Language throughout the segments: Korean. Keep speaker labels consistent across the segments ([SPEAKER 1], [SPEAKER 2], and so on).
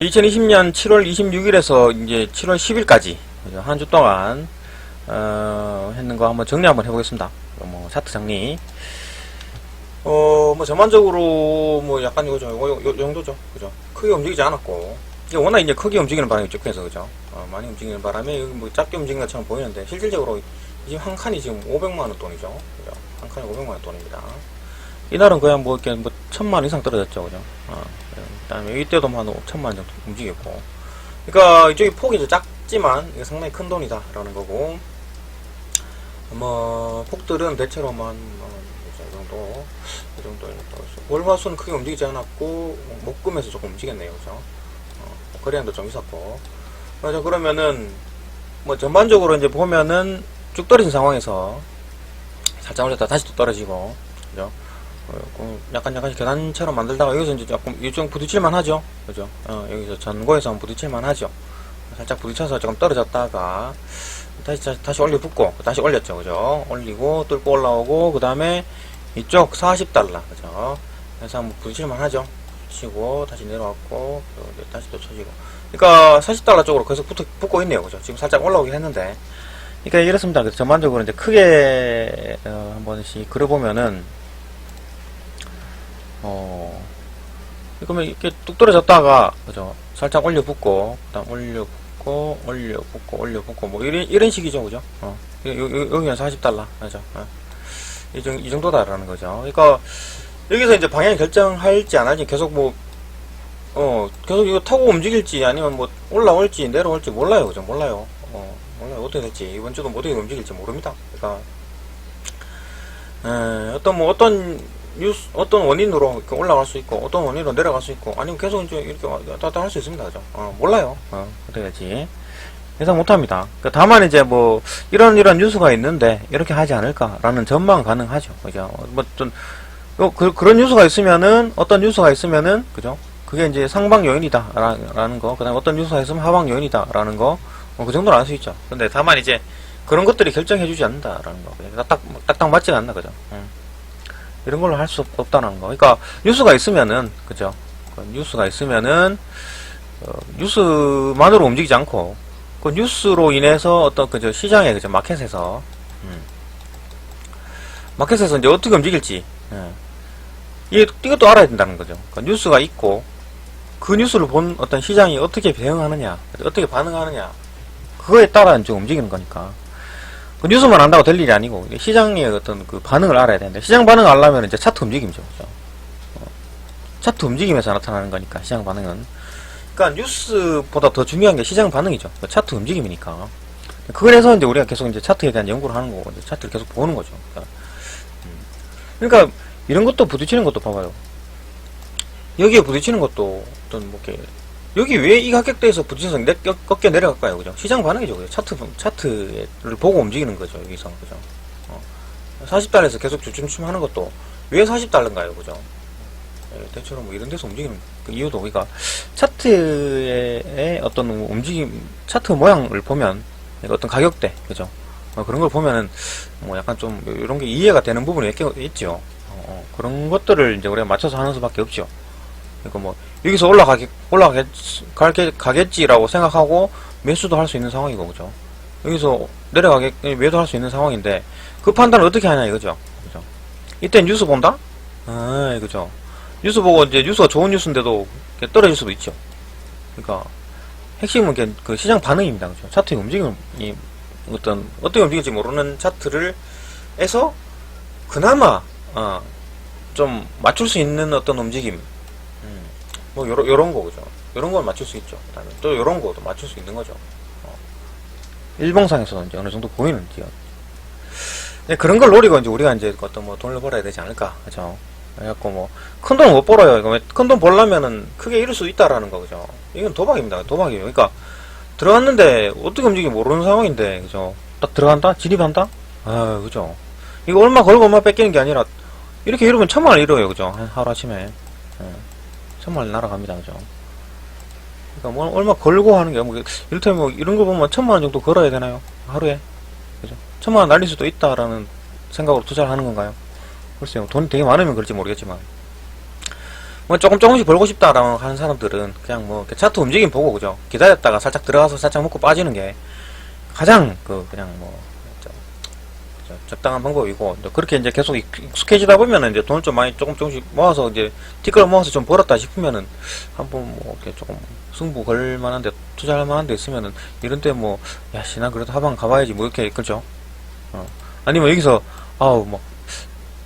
[SPEAKER 1] 2020년 7월 26일에서 이제 7월 10일까지 한 주 동안 했는 거 한번 정리 한번 해보겠습니다. 뭐 차트 정리. 뭐 전반적으로 뭐 약간 이거죠. 요 정도죠. 그죠? 크게 움직이지 않았고 이게 워낙 이제 크게 움직이는 바람이 적해서 그죠? 많이 움직이는 바람에 여기 뭐 작게 움직이는 것처럼 보이는데 실질적으로 지금 한 칸이 지금 500만 원 돈이죠. 그죠? 한 칸이 500만 원 돈입니다. 이날은 거의 뭐 이렇게 뭐 1000만 이상 떨어졌죠. 그죠? 그다음에 이때도 한 1000만 정도 움직였고. 그러니까 이쪽이 폭이 좀 작지만 이게 상당히 큰 돈이다 라는 거고. 뭐 폭들은 대체로만 이 정도 월화수는 크게 움직이지 않았고 목금에서 조금 움직였네요. 그죠? 거래량도 좀 있었고. 자, 그러면은 뭐 전반적으로 이제 보면은 쭉 떨어진 상황에서 살짝 올렸다 다시 또 떨어지고. 그죠? 약간씩 계단처럼 만들다가 여기서 이제 조금 일종 부딪힐만 하죠. 그죠? 여기서 전고에서 한번 부딪힐만 하죠. 살짝 부딪혀서 조금 떨어졌다가 다시 올려 붙고 다시 올렸죠. 그죠? 올리고 뚫고 올라오고 그 다음에 이쪽 40달러. 그죠? 그래서 한번 부딪힐만 하죠. 치고 다시 내려왔고 다시 또 쳐지고. 그러니까 40달러 쪽으로 계속 붙고 있네요. 그죠? 지금 살짝 올라오긴 했는데. 그러니까 이렇습니다. 그래서 전반적으로 이제 크게 한 번씩 그려보면은 그러면 이렇게 뚝 떨어졌다가, 그죠? 살짝 올려 붙고, 그 다음 올려 붙고, 뭐, 이런 식이죠, 그죠? 여기는 40달러, 그죠? 이 정도다라는 거죠. 그러니까, 여기서 이제 방향 결정할지 안 할지 계속 뭐, 계속 이거 타고 움직일지 아니면 뭐, 올라올지 내려올지 몰라요, 그죠? 몰라요. 몰라요. 어떻게 될지. 이번 주도 어떻게 움직일지 모릅니다. 그러니까, 어떤 원인으로 올라갈 수 있고, 어떤 원인으로 내려갈 수 있고, 아니면 계속 이제 이렇게 왔다 갔다 할 수 있습니다. 그죠? 몰라요. 어떻게 될지. 예상 못 합니다. 다만 이제 뭐, 이런 뉴스가 있는데, 이렇게 하지 않을까라는 전망 가능하죠. 그죠? 그런 뉴스가 있으면은, 어떤 뉴스가 있으면은, 그죠? 그게 이제 상방 요인이다. 라는 거. 그 다음에 어떤 뉴스가 있으면 하방 요인이다. 라는 거. 그 정도는 알 수 있죠. 근데 다만 이제, 그런 것들이 결정해주지 않는다라는 거. 딱딱 맞지가 않나, 그죠? 이런 걸로 할 수 없다는 거. 그러니까 뉴스가 있으면은 그죠? 뉴스가 있으면은 뉴스만으로 움직이지 않고 그 뉴스로 인해서 어떤 그저 시장에 그죠? 마켓에서 이제 어떻게 움직일지 이것도 알아야 된다는 거죠. 그러니까 뉴스가 있고 그 뉴스를 본 어떤 시장이 어떻게 대응하느냐, 어떻게 반응하느냐 그거에 따라 이제 움직이는 거니까. 그 뉴스만 안다고 될 일이 아니고 시장의 어떤 그 반응을 알아야 되는데 시장 반응을 알려면 이제 차트 움직임이죠. 그죠? 차트 움직임에서 나타나는 거니까 시장 반응은. 그러니까 뉴스보다 더 중요한 게 시장 반응이죠. 차트 움직임이니까. 그래서 이제 우리가 계속 이제 차트에 대한 연구를 하는 거고 이제 차트를 계속 보는 거죠. 그러니까 이런 것도 부딪히는 것도 봐봐요. 여기에 부딪히는 것도 어떤 뭐 이렇게 여기 왜 이 가격대에서 부딪혀서 꺾여 내려갈까요? 그죠? 시장 반응이죠. 그죠? 차트를 보고 움직이는 거죠. 여기서. 그죠? 40달러에서 계속 주춤춤 하는 것도 왜 40달러인가요? 그죠? 대체로 뭐 이런 데서 움직이는 그 이유도 그러니까 차트의 어떤 움직임, 차트 모양을 보면 어떤 가격대, 그죠? 그런 걸 보면은 뭐 약간 좀 이런 게 이해가 되는 부분이 있죠. 그런 것들을 이제 우리가 맞춰서 하는 수밖에 없죠. 그러니까 뭐 여기서 올라가겠지라고 생각하고 매수도 할 수 있는 상황이고, 그죠? 여기서 매도할 수 있는 상황인데 그 판단을 어떻게 하냐 이거죠. 그죠? 이때 뉴스 본다? 그죠? 뉴스 보고 이제 뉴스가 좋은 뉴스인데도 떨어질 수도 있죠. 그러니까 핵심은 그 시장 반응입니다. 그죠? 차트의 움직임이 어떻게 움직일지 모르는 차트를 해서 그나마 좀 맞출 수 있는 어떤 움직임. 뭐 요런 거 그죠? 요런 건 맞출 수 있죠. 그다음에 또 요런 거도 맞출 수 있는 거죠. 일봉상에서는 이제 어느 정도 보이는 지역. 그런 걸 노리고 이제 우리가 이제 어떤 뭐 돈을 벌어야 되지 않을까, 그죠? 그래갖고 뭐 큰 돈 못 벌어요. 이거 큰 돈 벌려면은 크게 잃을 수 있다라는 거, 그죠? 이건 도박입니다. 도박이에요. 그러니까 들어갔는데 어떻게 움직이는지 모르는 상황인데, 그죠? 딱 들어간다, 진입한다, 그죠? 이거 얼마 걸고 얼마 뺏기는 게 아니라 이렇게 잃으면 1000만 원 잃어요, 그죠? 하루 아침에. 1000만 원 날아갑니다, 그죠? 그러니까 뭐 얼마 걸고 하는 게 뭐 이를테면 뭐 이런 거 보면 1000만 원 정도 걸어야 되나요? 하루에, 그죠? 1000만 원 날릴 수도 있다라는 생각으로 투자를 하는 건가요? 글쎄요, 돈 되게 많으면 그럴지 모르겠지만 뭐 조금씩 벌고 싶다라고 하는 사람들은 그냥 뭐 차트 움직임 보고 그죠, 기다렸다가 살짝 들어가서 살짝 먹고 빠지는 게 가장 그냥 뭐 적당한 방법이고, 그렇게 이제 계속 익숙해지다 보면은 이제 돈을 좀 많이 조금씩 모아서 이제 티끌을 모아서 좀 벌었다 싶으면은 한번 뭐 이렇게 조금 승부 걸 만한데, 투자할 만한데 있으면은 이런 때 뭐 야씨 난 그래도 하방 가봐야지 뭐 이렇게 그죠. 아니면 여기서 아우 뭐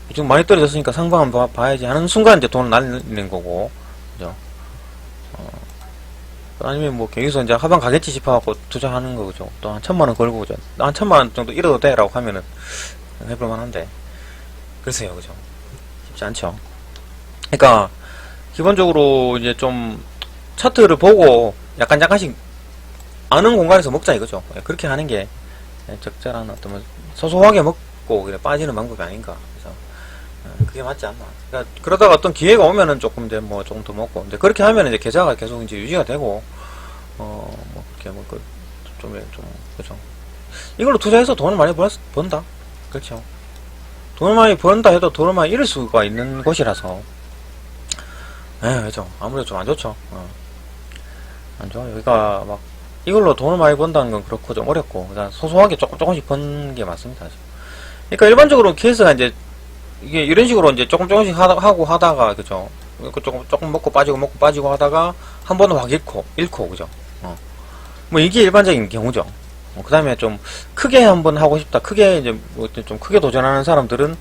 [SPEAKER 1] 지금 많이 떨어졌으니까 상방 한번 봐야지 하는 순간 이제 돈을 날리는 거고, 그죠. 아니면 뭐 여기서 이제 하방 가겠지 싶어갖고 투자하는 거 그죠. 또 한 1,000만원 걸고 그죠. 한 1,000만원 정도 잃어도 돼 라고 하면은 해볼만한데, 글쎄요 그죠, 쉽지 않죠. 그러니까 기본적으로 이제 좀 차트를 보고 약간씩 아는 공간에서 먹자 이거죠. 그렇게 하는 게 적절한 어떤 뭐 소소하게 먹고 그래 빠지는 방법이 아닌가. 그래서 그게 맞지 않나. 그러니까 그러다가 어떤 기회가 오면은 조금 이제 뭐 조금 더 먹고, 이제 그렇게 하면 이제 계좌가 계속 이제 유지가 되고, 뭐 이렇게 뭐 좀 그죠. 이걸로 투자해서 돈을 많이 번다. 그렇죠. 돈을 많이 번다 해도 돈을 많이 잃을 수가 있는 곳이라서, 그죠. 아무래도 좀 안 좋죠. 안 좋아요. 그러니까 막 이걸로 돈을 많이 번다는 건 그렇고 좀 어렵고, 그냥 소소하게 조금씩 버는 게 맞습니다. 그러니까 일반적으로 케이스가 이제 이게 이런 식으로 이제 조금씩 하다가 그죠. 조금 먹고 빠지고 하다가 한 번은 확 잃고 그죠. 뭐 이게 일반적인 경우죠. 그 다음에 좀 크게 한번 하고 싶다, 크게 이제 뭐 좀 크게 도전하는 사람들은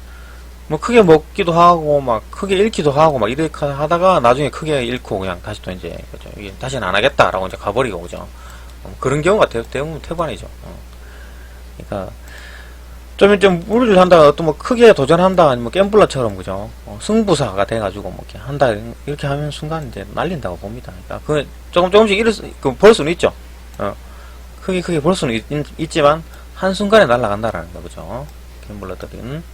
[SPEAKER 1] 뭐 크게 먹기도 하고 막 크게 잃기도 하고 막 이렇게 하다가 나중에 크게 잃고 그냥 다시 또 이제 그죠. 이게 다시는 안 하겠다라고 이제 가버리고 그죠. 그런 경우가 대부분 태반이죠. 그러니까 좀 무리를 한다, 어떤 뭐 크게 도전한다, 아니면 갬블러처럼 그죠. 승부사가 돼가지고 뭐 이렇게 한다, 이렇게 하면 순간 이제 날린다고 봅니다. 그러니까 그 조금씩 벌 수는 있죠. 크게 벌 수는 있지만 한 순간에 날아간다라는 거 그죠. 갬블러들은.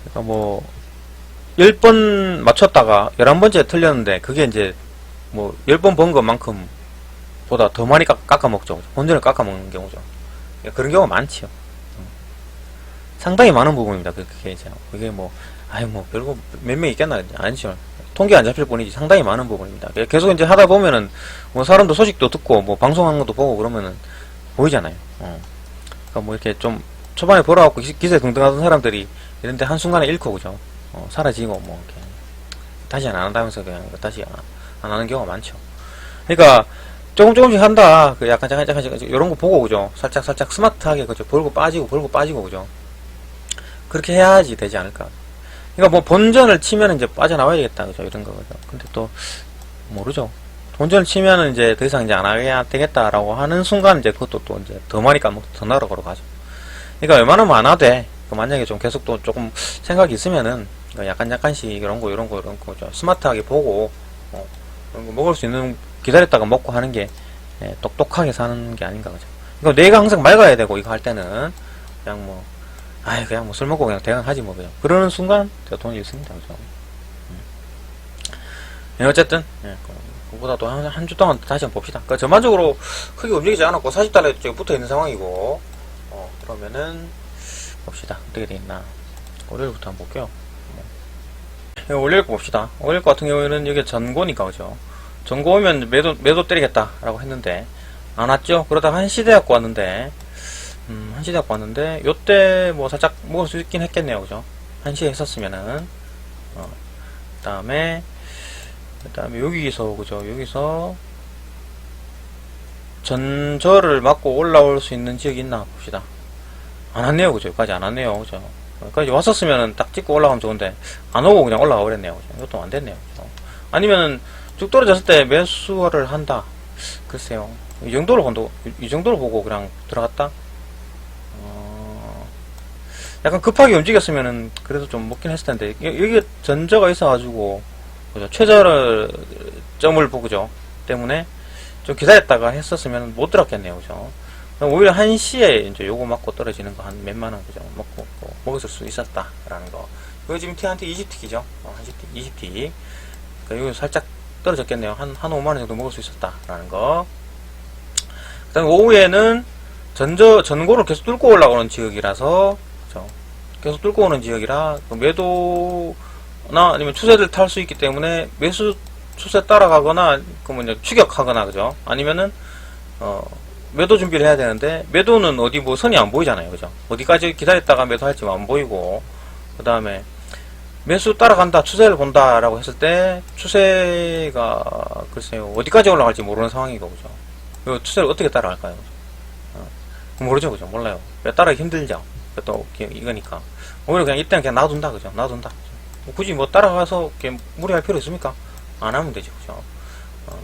[SPEAKER 1] 그러니까 뭐 10번 맞췄다가 11번째 틀렸는데 그게 이제 뭐 10번 번 것만큼 보다 더 많이 깎아먹죠. 본전을 깎아먹는 경우죠. 그러니까 그런 경우가 많지요. 상당히 많은 부분입니다. 그게 이제 그게 뭐 별거 몇 명 있겠나. 아니죠. 통계 안 잡힐 뿐이지 상당히 많은 부분입니다. 계속 이제 하다 보면은 뭐 사람도 소식도 듣고 뭐 방송하는 것도 보고 그러면은 보이잖아요. 그러니까 뭐 이렇게 좀 초반에 벌어갖고 기세 등등하던 사람들이 이런데 한순간에 잃고 그죠. 사라지고 뭐 이렇게 다시 안 한다면서 그냥 다시 안 하는 경우가 많죠. 그러니까 조금씩 한다. 그 약간 이런 거 보고 그죠. 살짝 스마트하게 그죠. 벌고 빠지고 그죠. 그렇게 해야지 되지 않을까. 그러니까 뭐 본전을 치면은 이제 빠져나와야겠다 그죠. 이런 거 그죠. 근데 또 모르죠. 본전을 치면은 이제 더 이상 이제 안 하게 되겠다라고 하는 순간 이제 그것도 또 이제 더 많이 까먹고 더 나락으로 가죠. 그러니까 웬만하면 안 하되, 만약에 좀 계속 또 조금 생각이 있으면은 약간씩 이런 거 좀 스마트하게 보고 이런 거 먹을 수 있는 기다렸다가 먹고 하는 게 똑똑하게 사는 게 아닌가 그죠. 그러니까 뇌가 항상 맑아야 되고, 이거 할 때는 그냥 뭐 그냥 뭐 술 먹고 그냥 대강 하지 뭐 그냥 그러는 순간 제가 돈이 있습니다 그죠. 어쨌든 그보다 또 한 주 동안 다시 한번 봅시다. 그러니까 전반적으로 크게 움직이지 않았고 40달러에 지금 붙어 있는 상황이고, 그러면은 봅시다. 어떻게 돼 있나. 월요일부터 한번 볼게요. 월요일 거 봅시다. 월요일 거 같은 경우에는 이게 전고니까 그죠. 전고 오면 매도 때리겠다 라고 했는데 안 왔죠. 그러다가 한시대 갖고 왔는데 요때 뭐 살짝 먹을 수 있긴 했겠네요 그죠. 한시에 했었으면은 그 다음에 여기서 그죠. 여기서 전저를 맞고 올라올 수 있는 지역이 있나 봅시다. 안 왔네요 그죠. 여기까지 안 왔네요 그죠. 여기까지 왔었으면은 딱 찍고 올라가면 좋은데 안 오고 그냥 올라가 버렸네요 그죠. 이것도 안 됐네요 그죠. 아니면은 쭉 떨어졌을 때 매수를 한다. 글쎄요. 이 정도로 보고 그냥 들어갔다. 약간 급하게 움직였으면은 그래도 좀 먹긴 했을 텐데, 여기 전저가 있어가지고 그죠. 최저점을 보고죠. 때문에 좀 기다렸다가 했었으면 못 들었겠네요 그죠. 오히려 1시에 이제 요거 맞고 떨어지는 거 한 몇만원 그죠. 먹을 수 있었다라는 거. 이거 지금 T한테 20T죠. 20T. 그러니까 여기 살짝 떨어졌겠네요. 한 5만원 정도 먹을 수 있었다라는 거. 그 다음에 오후에는 전고를 계속 뚫고 올라오는 지역이라서, 그죠. 계속 뚫고 오는 지역이라, 매도 아니면 추세를 탈 수 있기 때문에 매수 추세 따라가거나 그 뭐냐 추격하거나 그죠? 아니면은 매도 준비를 해야 되는데 매도는 어디 뭐 선이 안 보이잖아요, 그죠? 어디까지 기다렸다가 매도할지 안 보이고 그 다음에 매수 따라간다, 추세를 본다라고 했을 때 추세가 글쎄요 어디까지 올라갈지 모르는 상황이고 그죠? 그 추세를 어떻게 따라갈까요? 모르죠, 그죠? 몰라요. 따라가기 힘들죠. 또 이거니까 오히려 그냥 이때는 그냥 놔둔다, 그죠? 놔둔다. 굳이 뭐 따라가서 이렇게 무리할 필요 있습니까? 안 하면 되죠, 그죠?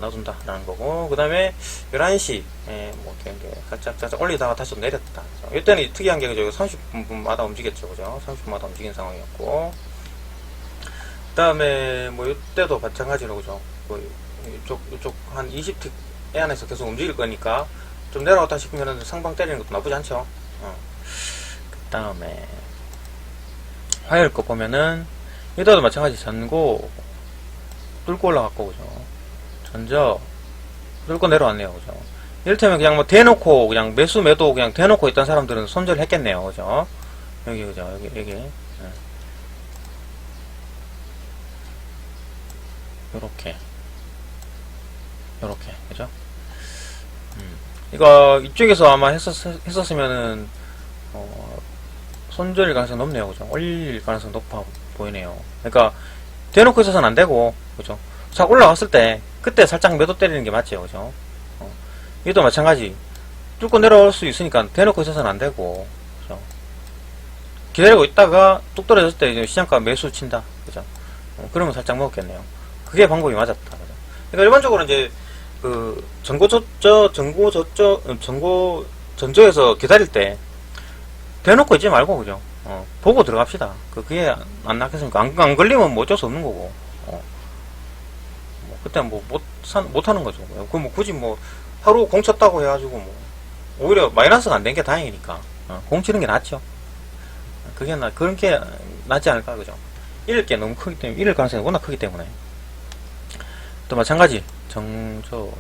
[SPEAKER 1] 놔둔다라는 거고, 그 다음에 11시, 뭐, 이렇게 살짝 올리다가 다시 좀 내렸다. 그죠? 이때는 특이한 게, 그죠? 30분마다 움직였죠, 그죠? 30분마다 움직인 상황이었고, 그 다음에, 뭐, 이때도 마찬가지로, 그죠? 뭐, 이쪽 한 20틱 안에서 계속 움직일 거니까, 좀 내려갔다 싶으면 상방 때리는 것도 나쁘지 않죠? 그 다음에, 화요일 거 보면은, 이때도 마찬가지 전고, 뚫고 올라갔고, 그죠? 전저, 뚫고 내려왔네요, 그죠? 이를테면 그냥 뭐 대놓고, 그냥 매수, 매도 그냥 대놓고 있던 사람들은 손절 했겠네요, 그죠? 여기, 그죠? 여기. 요렇게, 그죠? 이거, 이쪽에서 아마 했었으면은, 손절일 가능성이 높네요, 그죠? 올릴 가능성이 높아 보이네요. 그러니까, 대놓고 있어서는 안 되고, 그죠? 자, 올라갔을 때, 그때 살짝 매도 때리는 게 맞죠, 그죠? 이것도 마찬가지. 뚫고 내려올 수 있으니까 대놓고 있어서는 안 되고, 그죠? 기다리고 있다가 뚝 떨어졌을 때 시장가 매수 친다, 그죠? 그러면 살짝 먹었겠네요. 그게 방법이 맞았다, 그죠? 그러니까 일반적으로 이제, 전조에서 기다릴 때, 대놓고 있지 말고, 그죠? 보고 들어갑시다. 그게 안 낫겠습니까? 안 걸리면 뭐 어쩔 수 없는 거고. 그때 뭐 못하는 거죠. 그 뭐 굳이 뭐 하루 공 쳤다고 해가지고 뭐 오히려 마이너스가 안 된 게 다행이니까 공 치는 게 낫죠. 그런 게 낫지 않을까, 그죠? 잃을 게 너무 크기 때문에, 잃을 가능성이 워낙 크기 때문에. 또 마찬가지 정저에서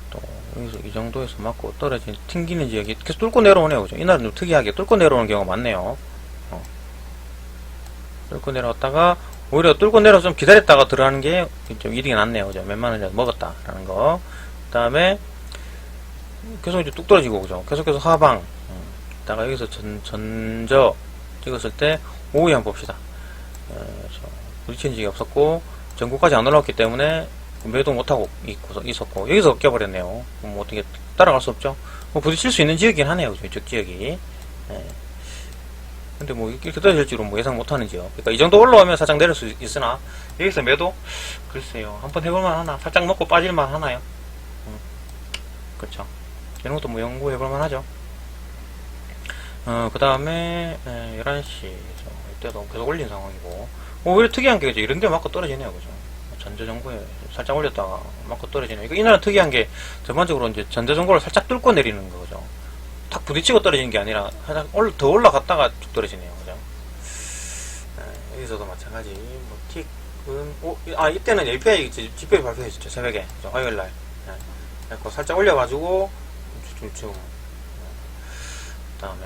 [SPEAKER 1] 또 여기서 이 정도에서 맞고 떨어진 튕기는 지역이 계속 뚫고 내려오네요, 그죠? 이날은 좀 특이하게 뚫고 내려오는 경우가 많네요. 뚫고 내려왔다가 오히려 뚫고 내려서 좀 기다렸다가 들어가는 게 좀 이득이 낫네요, 그죠? 몇만 원이라도 먹었다라는 거. 그 다음에 계속 이제 뚝 떨어지고, 그죠? 계속 하방. 다가 여기서 전저 찍었을 때 오후에 한번 봅시다. 부딪힌 적이 없었고 전고까지 안 올라왔기 때문에 매도 못하고 있었고 여기서 껴버렸네요. 뭐 어떻게 따라갈 수 없죠? 뭐 부딪힐 수 있는 지역이긴 하네요, 그죠? 이쪽 지역이. 근데 뭐 이렇게 떨어질 줄은 뭐 예상 못하는 지역. 그러니까 이 정도 올라오면 살짝 내릴 수 있으나 여기서 매도 글쎄요, 한번 해볼만 하나? 살짝 먹고 빠질만 하나요? 그렇죠. 이런 것도 뭐 연구해볼만 하죠. 그 다음에 11시 이때도 계속 올린 상황이고 오히려 특이한 게 이런 데 맞고 떨어지네요, 그죠? 전저정고에 살짝 올렸다가 맞고 떨어지네요. 그러니까 이날은 특이한 게 전반적으로 이제 전저정고를 살짝 뚫고 내리는 거죠. 탁 부딪히고 떨어지는 게 아니라 살짝 더 올라갔다가 쭉 떨어지네요, 그죠? 여기서도 마찬가지. 뭐 틱은 이때는 API 지표 발표했었죠, 새벽에, 그죠? 화요일날. 그래서 살짝 올려가지고 좀 그 다음에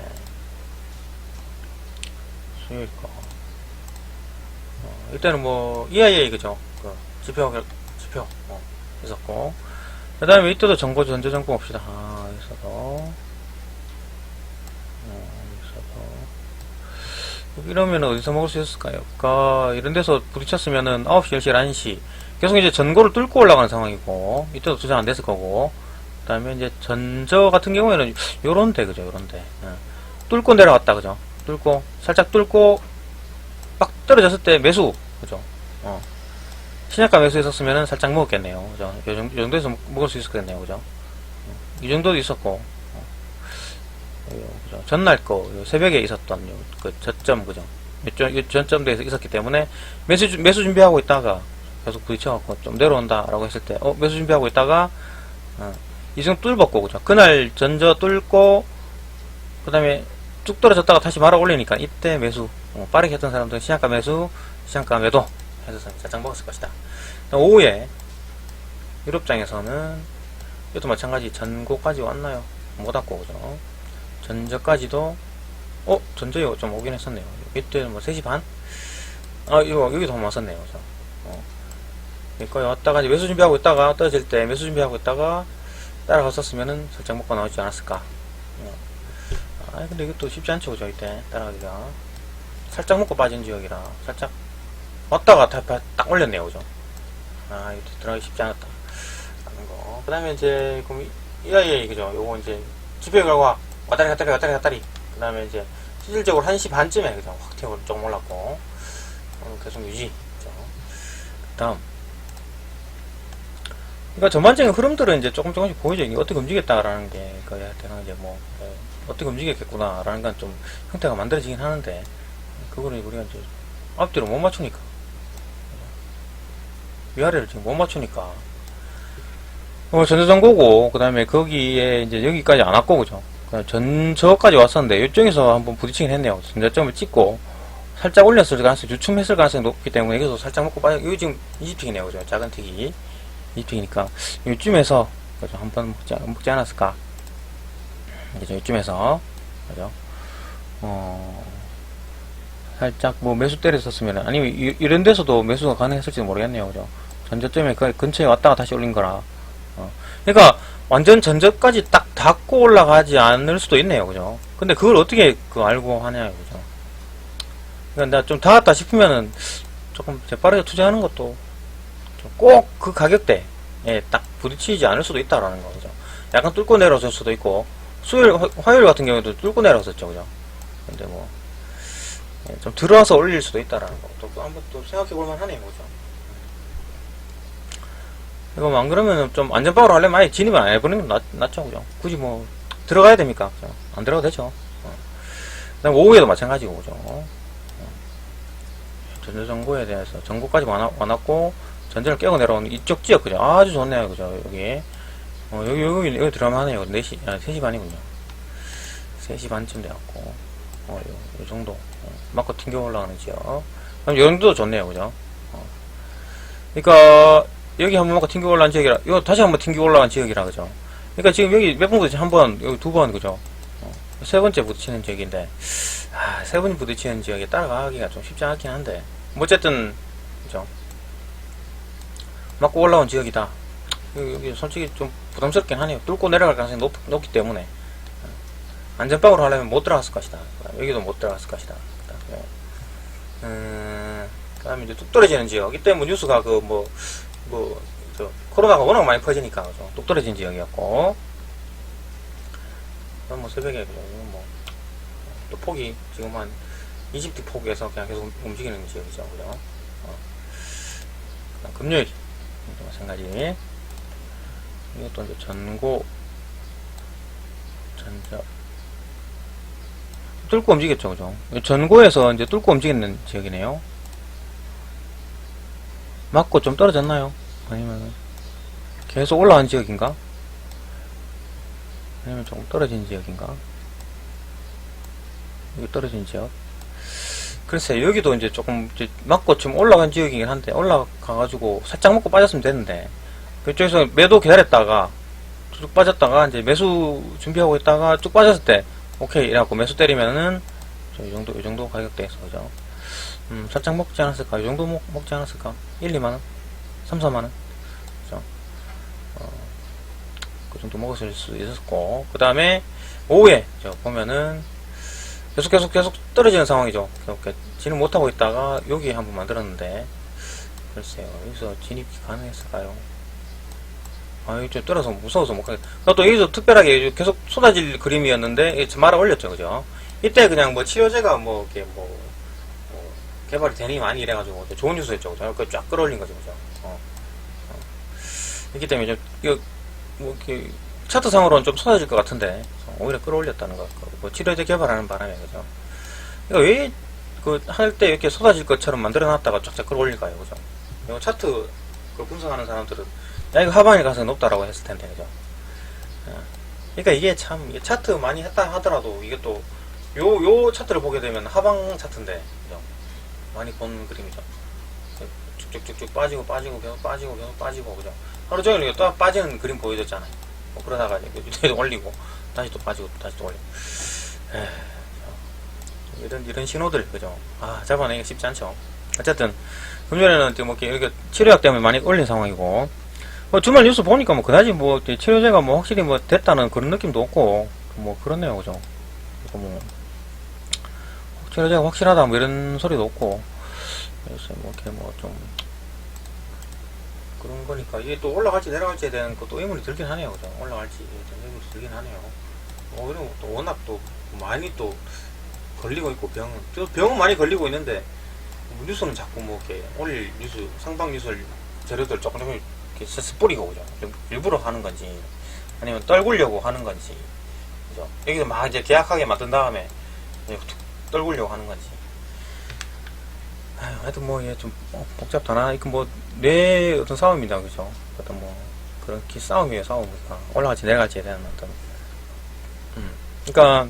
[SPEAKER 1] 수요일 거. 이때는 뭐 EIA, 그죠? 그 지표 있었고. 그 다음에 이때도 전저정보 봅시다. 여기서도. 이러면 어디서 먹을 수 있을까요? 이런 데서 부딪혔으면은 9시, 10시, 11시. 계속 이제 전고를 뚫고 올라가는 상황이고, 이때도 투자 안 됐을 거고, 그 다음에 이제 전저 같은 경우에는 요런데, 그죠? 요런데. 뚫고 내려갔다, 그죠? 살짝 뚫고, 막 떨어졌을 때 매수, 그죠? 신약가 매수 했었으면은 살짝 먹었겠네요, 그죠? 요 정도에서 먹을 수 있었겠네요, 그죠? 이 정도도 있었고, 그죠? 전날 거, 새벽에 있었던 그 저점, 그죠? 요 전점대에서 있었기 때문에 매수 준비하고 있다가 계속 부딪혀갖고 좀 내려온다라고 했을 때, 매수 준비하고 있다가, 이 정도 뚫었고, 그죠? 그날 전저 뚫고, 그 다음에 쭉 떨어졌다가 다시 말아 올리니까 이때 매수, 빠르게 했던 사람들은 시장가 매수, 시장가 매도 해서 살짝 먹었을 것이다. 오후에 유럽장에서는 이것도 마찬가지 전고까지 왔나요? 못 왔고, 그죠? 전저까지도 전저에 좀 오긴 했었네요. 이때는 뭐 3시 반? 아, 이거, 여기도 한번 왔었네요. 그죠? 여기까지 왔다가, 이제 매수 준비하고 있다가, 떨어질 때 매수 준비하고 있다가, 따라갔었으면은 살짝 먹고 나오지 않았을까. 아, 근데 이것도 쉽지 않죠, 그죠? 이때 따라가기가. 살짝 먹고 빠진 지역이라, 살짝 왔다가 딱 올렸네요, 그죠? 아, 이거 들어가기 쉽지 않았다. 하는 거. 그 다음에 이제, 그럼 EIA, 그죠? 요거 이제, 지표 결과, 왔다리. 그 다음에 이제, 실질적으로 1시 반쯤에, 그죠? 확 튀어 조금 올랐고, 계속 유지. 그죠? 그 다음. 그러니까 전반적인 흐름들은 이제 조금씩 보이죠. 이게 어떻게 움직였다라는 게, 거의 제가 이제 뭐, 어떻게 움직였겠구나라는 건 좀 형태가 만들어지긴 하는데, 그거를 우리가 이제 앞뒤로 못 맞추니까. 위아래를 지금 못 맞추니까. 전자전고고, 그 다음에 거기에 이제 여기까지 안 왔고, 그죠? 저까지 왔었는데, 이쪽에서 한번 부딪히긴 했네요. 전자점을 찍고, 살짝 올렸을 가능성이, 주춤했을 가능성이 높기 때문에, 여기서 살짝 먹고 빠져, 여기 지금 20틱이네요, 그죠? 작은 틱이. 20틱이니까, 이쯤에서, 그죠? 한번 먹지 않았을까? 그죠? 이쯤에서, 그죠? 살짝 뭐 매수 때렸었으면, 아니면 이런 데서도 매수가 가능했을지도 모르겠네요, 그죠? 전저점에 그 근처에 왔다가 다시 올린 거라. 그러니까 완전 전저까지 딱 닫고 올라가지 않을 수도 있네요, 그죠? 근데 그걸 어떻게 알고 하냐, 그죠? 그러니까 나 좀 닿았다 싶으면은 조금 재빠르게 투자하는 것도 꼭 그 가격대에 딱 부딪히지 않을 수도 있다라는 거, 그죠? 약간 뚫고 내려설 수도 있고, 화요일 같은 경우에도 뚫고 내려섰죠, 그죠? 근데 뭐, 좀 들어와서 올릴 수도 있다라는 거. 또 한번 또 생각해 볼만 하네요, 그죠? 이거 안 그러면은 좀 안전빵으로 하려면 아예 진입을 안 해보는 게 낫죠, 그죠? 굳이 뭐, 들어가야 됩니까? 그죠? 안 들어가도 되죠. 그 다음 오후에도 마찬가지고, 그죠? 전자정보에 대해서 정보까지 와놨고, 전자를 깨고 내려오는 이쪽 지역, 그죠? 아주 좋네요, 그죠? 여기. 여기 들어가면 하네요. 4시, 3시 반이군요. 3시 반쯤 돼갖고, 요 정도. 맞고 튕겨 올라가는 지역. 그럼 요 정도도 좋네요, 그죠? 그러니까, 여기 한번 맞고 튕겨 올라간 지역이라, 이거 다시 한번 튕겨 올라간 지역이라, 그죠? 그러니까 지금 여기 몇 번 부딪히지? 한 번, 여기 두 번, 그죠? 세 번째 부딪히는 지역인데, 세 번 부딪히는 지역에 따라가기가 좀 쉽지 않긴 한데, 뭐 어쨌든, 그죠? 맞고 올라온 지역이다. 여기 솔직히 좀 부담스럽긴 하네요. 뚫고 내려갈 가능성이 높기 때문에. 안전빵으로 하려면 못 들어갔을 것이다. 여기도 못 들어갔을 것이다. 그 다음에 이제 뚝 떨어지는 지역. 이때 뭐 뉴스가 코로나가 워낙 많이 퍼지니까, 그죠? 뚝 떨어진 지역이었고. 뭐 새벽에, 그죠? 또 폭이 지금 한 20대 폭에서 그냥 계속 움직이는 지역이죠, 그죠? 금요일. 마찬가지. 이것도 이제 전고, 전자. 뚫고 움직였죠, 그죠? 전고에서 이제 뚫고 움직이는 지역이네요. 맞고 좀 떨어졌나요? 아니면 계속 올라간 지역인가? 아니면 조금 떨어진 지역인가? 여기 떨어진 지역. 글쎄, 여기도 이제 조금 이제 맞고 좀 올라간 지역이긴 한데, 올라가가지고 살짝 먹고 빠졌으면 되는데, 그쪽에서 매도 기다렸다가 쭉 빠졌다가 이제 매수 준비하고 있다가 쭉 빠졌을 때 오케이 이래갖고 매수 때리면은 이 정도 가격대에서, 그죠? 살짝 먹지 않았을까? 이 정도 먹지 않았을까? 1, 2만원? 3, 4만원? 그죠? 그 정도 먹었을 수 있었고, 그 다음에 오후에 보면은 계속 떨어지는 상황이죠. 이렇게 진입 못하고 있다가 여기 한번 만들었는데, 글쎄요, 여기서 진입이 가능했을까요? 여기 좀 떨어서 무서워서 못 가겠다. 또 여기서 특별하게 계속 쏟아질 그림이었는데, 말아 올렸죠, 그죠? 이때 그냥 뭐 치료제가 이렇게 개발이 되니 많이 이래가지고 좋은 뉴스였죠, 그죠? 그 쫙 끌어올린 거죠, 그죠? 있기 때문에 이렇게 차트상으로는 좀 쏟아질 것 같은데, 오히려 끌어올렸다는 거. 치료제 개발하는 바람에, 그죠? 그러니까 왜, 할 때 이렇게 쏟아질 것처럼 만들어놨다가 쫙쫙 끌어올릴까요, 그죠? 이 차트, 분석하는 사람들은, 야, 이거 하방일 가능성이 높다라고 했을 텐데, 그죠? 그러니까 이게 참, 차트 많이 했다 하더라도, 이게 또, 요 차트를 보게 되면 하방 차트인데, 그죠? 많이 본 그림이죠. 쭉쭉쭉쭉 빠지고, 계속 빠지고, 그죠? 하루 종일 이게 또 빠지는 그림 보여줬잖아요. 그러다가 이제 올리고, 다시 또 빠지고, 다시 또 올리고. 이런 신호들, 그죠? 잡아내기가 쉽지 않죠. 어쨌든, 금전에는 뭐, 이렇게 치료약 때문에 많이 올린 상황이고, 주말 뉴스 보니까 뭐, 그다지 뭐, 치료제가 뭐, 확실히 뭐, 됐다는 그런 느낌도 없고, 뭐, 그렇네요, 그죠? 뭐, 치료제가 확실하다, 뭐, 이런 소리도 없고, 그래서 뭐, 이렇게 뭐, 좀, 그런 거니까, 이게 또 올라갈지 내려갈지에 대한 것도 의문이 들긴 하네요, 그죠? 올라갈지, 좀 의문이 들긴 하네요. 이런 것도 워낙 또, 많이 또, 걸리고 있고, 병은 많이 걸리고 있는데, 뉴스는 자꾸 뭐, 이렇게, 올릴 뉴스, 상당 뉴스 재료들 조금 이렇게 쓱쓱 뿌리고, 그죠? 일부러 하는 건지, 아니면 떨구려고 하는 건지, 그죠? 여기서 막 이제 계약하게 만든 다음에, 툭 떨구려고 하는 건지. 하여튼 뭐, 얘 좀 복잡하나? 이거 뭐, 뇌 어떤 싸움이다, 그죠? 어떤 뭐, 그렇게 싸움이에요, 싸움이니까. 올라갈지 내려갈지에 대한 어떤, 그러니까,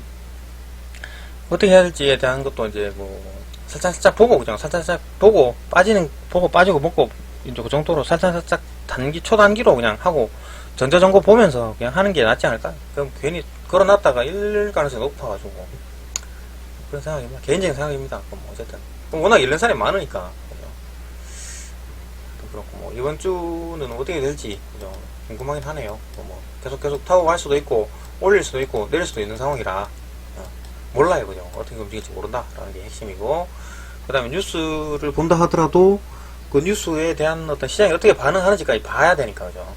[SPEAKER 1] 어떻게 해야 될지에 대한 것도 이제 뭐, 살짝 보고, 그냥 살짝 보고, 보고 빠지고 먹고, 이제 그 정도로 살짝 초단기로 그냥 하고, 전자정보 보면서 그냥 하는 게 낫지 않을까? 그럼 괜히 걸어놨다가 일 가능성이 높아가지고. 그런 생각입니다. 개인적인 생각입니다. 그럼 어쨌든. 워낙 잃는 사람이 많으니까. 그죠? 그렇고, 뭐, 이번 주는 어떻게 될지, 그죠? 궁금하긴 하네요. 뭐, 계속 타고 갈 수도 있고, 올릴 수도 있고, 내릴 수도 있는 상황이라, 몰라요, 그죠? 어떻게 움직일지 모른다라는 게 핵심이고, 그 다음에 뉴스를 본다 하더라도, 그 뉴스에 대한 어떤 시장이 어떻게 반응하는지까지 봐야 되니까, 그죠?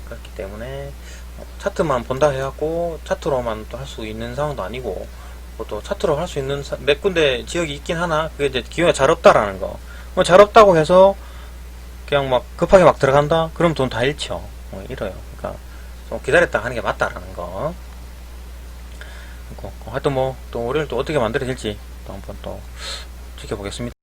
[SPEAKER 1] 그렇기 때문에, 차트만 본다 해갖고, 차트로만 또 할 수 있는 상황도 아니고, 또 차트로 할 수 있는 몇 군데 지역이 있긴 하나, 그게 이제 기회가 잘 없다라는 거. 뭐 잘 없다고 해서, 그냥 막 급하게 막 들어간다? 그럼 돈 다 잃죠. 잃어요. 그러니까, 좀 기다렸다 하는 게 맞다라는 거. 하여튼 뭐, 또 월요일 또 어떻게 만들어질지 또 한번 또 지켜보겠습니다.